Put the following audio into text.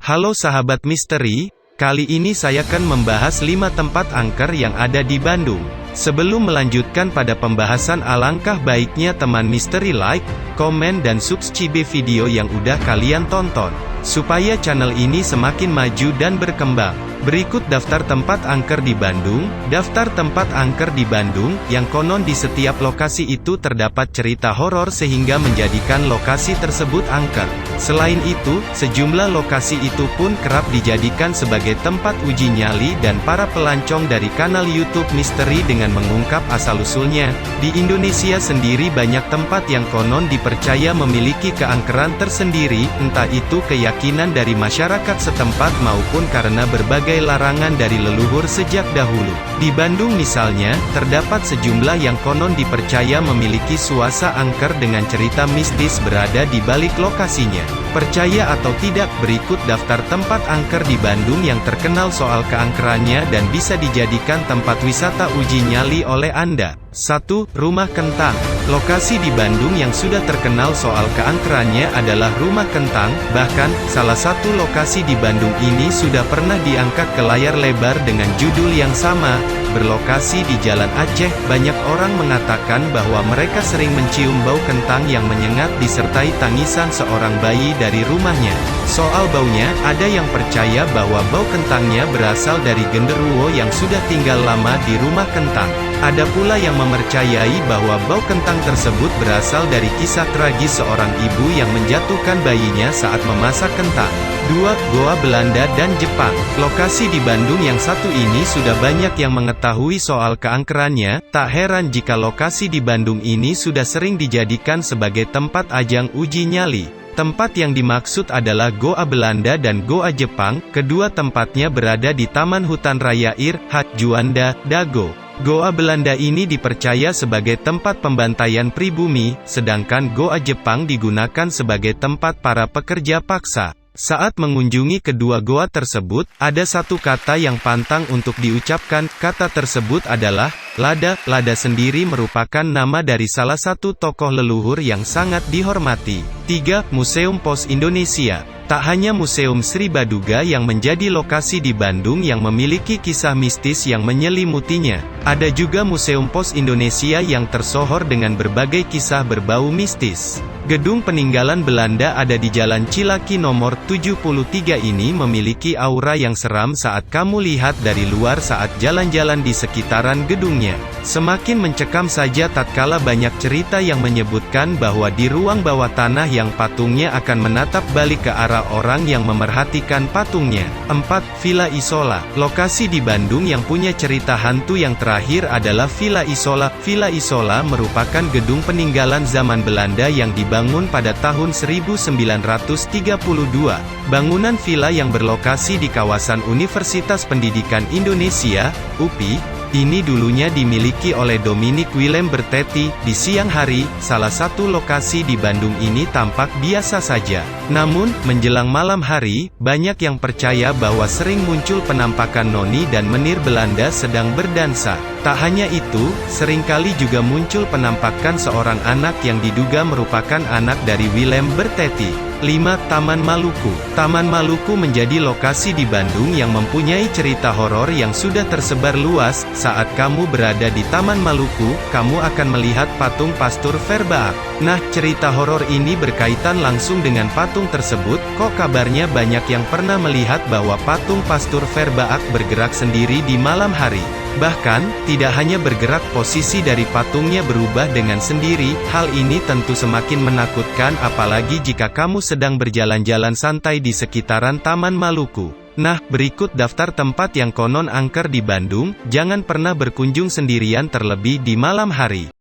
Halo sahabat misteri, kali ini saya akan membahas 5 tempat angker yang ada di Bandung. Sebelum melanjutkan pada pembahasan, alangkah baiknya teman misteri like, komen dan subscribe video yang udah kalian tonton, supaya channel ini semakin maju dan berkembang. Berikut daftar tempat angker di Bandung. Daftar tempat angker di Bandung, yang konon di setiap lokasi itu terdapat cerita horor sehingga menjadikan lokasi tersebut angker. Selain itu, sejumlah lokasi itu pun kerap dijadikan sebagai tempat uji nyali dan para pelancong dari kanal YouTube misteri dengan mengungkap asal-usulnya. Di Indonesia sendiri banyak tempat yang konon dipercaya memiliki keangkeran tersendiri, entah itu keyakinan dari masyarakat setempat maupun karena berbagai larangan dari leluhur sejak dahulu. Di Bandung misalnya, terdapat sejumlah yang konon dipercaya memiliki suasana angker dengan cerita mistis berada di balik lokasinya. Percaya atau tidak, berikut daftar tempat angker di Bandung yang terkenal soal keangkerannya dan bisa dijadikan tempat wisata uji nyali oleh Anda. 1. Rumah Kentang. Lokasi di Bandung yang sudah terkenal soal keangkerannya adalah Rumah Kentang. Bahkan, salah satu lokasi di Bandung ini sudah pernah diangkat ke layar lebar dengan judul yang sama. Berlokasi di Jalan Aceh, banyak orang mengatakan bahwa mereka sering mencium bau kentang yang menyengat disertai tangisan seorang bayi dari rumahnya. Soal baunya, ada yang percaya bahwa bau kentangnya berasal dari genderuwo yang sudah tinggal lama di rumah kentang. Ada pula yang mempercayai bahwa bau kentang tersebut berasal dari kisah tragis seorang ibu yang menjatuhkan bayinya saat memasak kentang. 2. Goa Belanda dan Jepang. Lokasi di Bandung yang satu ini sudah banyak yang mengetahui soal keangkerannya, tak heran jika lokasi di Bandung ini sudah sering dijadikan sebagai tempat ajang uji nyali. Tempat yang dimaksud adalah Goa Belanda dan Goa Jepang. Kedua tempatnya berada di Taman Hutan Raya Ir.H. Juanda, Dago. Goa Belanda ini dipercaya sebagai tempat pembantaian pribumi, sedangkan Goa Jepang digunakan sebagai tempat para pekerja paksa. Saat mengunjungi kedua goa tersebut, ada satu kata yang pantang untuk diucapkan. Kata tersebut adalah lada. Lada sendiri merupakan nama dari salah satu tokoh leluhur yang sangat dihormati. 3. Museum Pos Indonesia. Tak hanya Museum Sri Baduga yang menjadi lokasi di Bandung yang memiliki kisah mistis yang menyelimutinya. Ada juga Museum Pos Indonesia yang tersohor dengan berbagai kisah berbau mistis. Gedung peninggalan Belanda ada di Jalan Cilaki nomor 73 ini memiliki aura yang seram saat kamu lihat dari luar saat jalan-jalan di sekitaran gedungnya. Semakin mencekam saja tatkala banyak cerita yang menyebutkan bahwa di ruang bawah tanah yang patungnya akan menatap balik ke arah orang yang memerhatikan patungnya. 4. Villa Isola. Lokasi di Bandung yang punya cerita hantu yang terakhir adalah Villa Isola. Villa Isola merupakan gedung peninggalan zaman Belanda yang dibangun pada tahun 1932. Bangunan villa yang berlokasi di kawasan Universitas Pendidikan Indonesia, UPI, ini dulunya dimiliki oleh Dominique Willem Bertetti. Di siang hari, salah satu lokasi di Bandung ini tampak biasa saja. Namun, menjelang malam hari, banyak yang percaya bahwa sering muncul penampakan noni dan menir Belanda sedang berdansa. Tak hanya itu, seringkali juga muncul penampakan seorang anak yang diduga merupakan anak dari Willem Bertetti. 5. Taman Maluku. Taman Maluku menjadi lokasi di Bandung yang mempunyai cerita horor yang sudah tersebar luas. Saat kamu berada di Taman Maluku, kamu akan melihat patung Pastur Verbaak. Nah, cerita horor ini berkaitan langsung dengan patung tersebut. Kok kabarnya banyak yang pernah melihat bahwa patung Pastur Verbaak bergerak sendiri di malam hari. Bahkan, tidak hanya bergerak, posisi dari patungnya berubah dengan sendiri. Hal ini tentu semakin menakutkan apalagi jika kamu sedang berjalan-jalan santai di sekitaran Taman Maluku. Nah, berikut daftar tempat yang konon angker di Bandung. Jangan pernah berkunjung sendirian terlebih di malam hari.